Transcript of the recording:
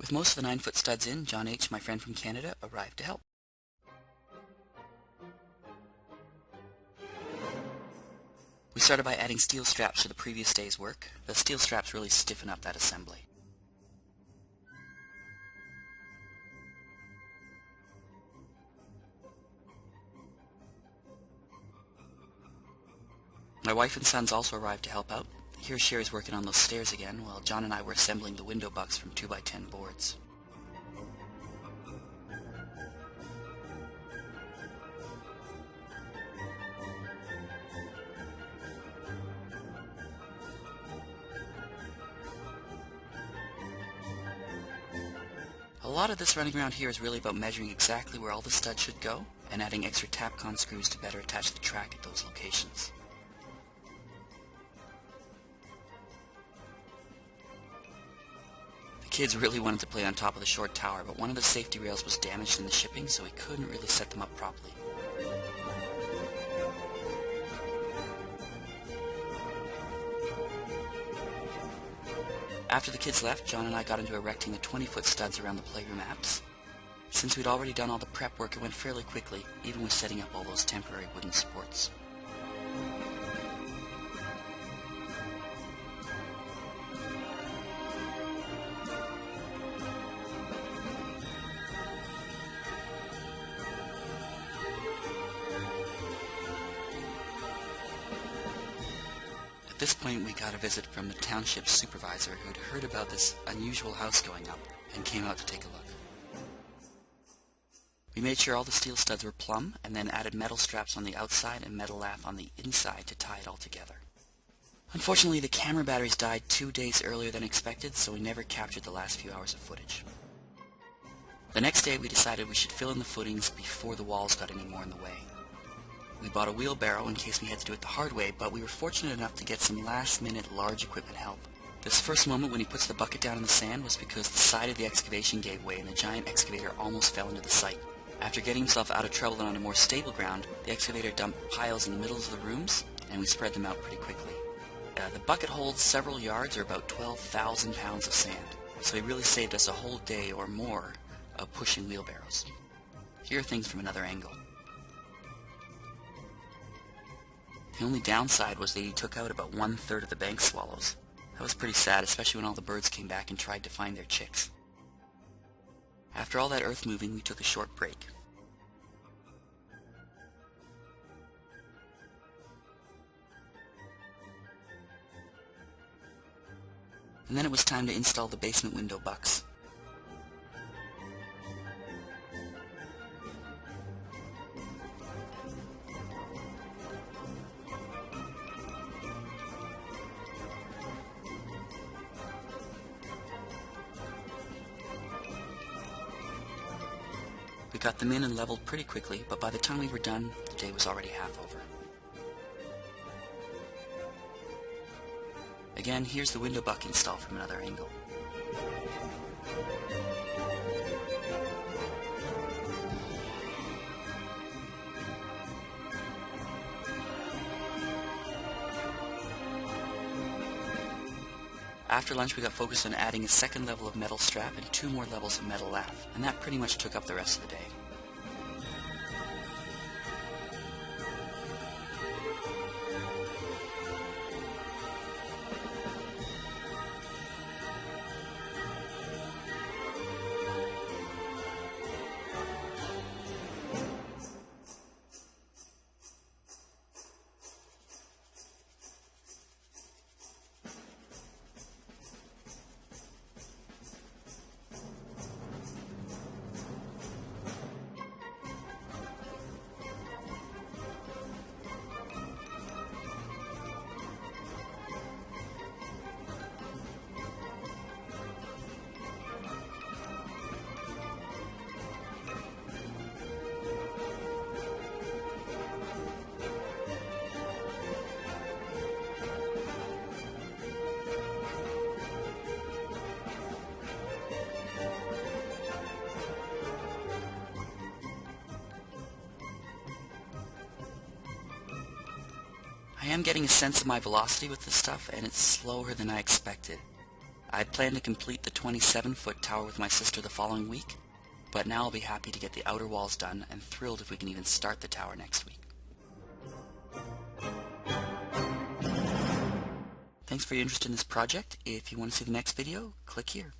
With most of the 9-foot studs in, John H., my friend from Canada, arrived to help. We started by adding steel straps to the previous day's work. The steel straps really stiffen up that assembly. My wife and sons also arrived to help out. Here Sherry's working on those stairs again, while John and I were assembling the window bucks from 2x10 boards. A lot of this running around here is really about measuring exactly where all the studs should go and adding extra Tapcon screws to better attach the track at those locations. The kids really wanted to play on top of the short tower, but one of the safety rails was damaged in the shipping, so we couldn't really set them up properly. After the kids left, John and I got into erecting the 20-foot studs around the playroom apps. Since we'd already done all the prep work, it went fairly quickly, even with setting up all those temporary wooden supports. At this point, we got a visit from the township supervisor who'd heard about this unusual house going up and came out to take a look. We made sure all the steel studs were plumb and then added metal straps on the outside and metal lath on the inside to tie it all together. Unfortunately, the camera batteries died 2 days earlier than expected, so we never captured the last few hours of footage. The next day, we decided we should fill in the footings before the walls got any more in the way. We bought a wheelbarrow in case we had to do it the hard way, but we were fortunate enough to get some last-minute large equipment help. This first moment when he puts the bucket down in the sand was because the side of the excavation gave way and the giant excavator almost fell into the site. After getting himself out of trouble and onto more stable ground, the excavator dumped piles in the middles of the rooms, and we spread them out pretty quickly. The bucket holds several yards or about 12,000 pounds of sand, so he really saved us a whole day or more of pushing wheelbarrows. Here are things from another angle. The only downside was that he took out about 1/3 of the bank swallows. That was pretty sad, especially when all the birds came back and tried to find their chicks. After all that earth moving, we took a short break. And then it was time to install the basement window bucks. We got them in and leveled pretty quickly, but by the time we were done, the day was already half over. Again, here's the window buck install from another angle. After lunch, we got focused on adding a second level of metal strap and 2 more levels of metal lath, and that pretty much took up the rest of the day. I am getting a sense of my velocity with this stuff, and it's slower than I expected. I had planned to complete the 27-foot tower with my sister the following week, but now I'll be happy to get the outer walls done and thrilled if we can even start the tower next week. Thanks for your interest in this project. If you want to see the next video, click here.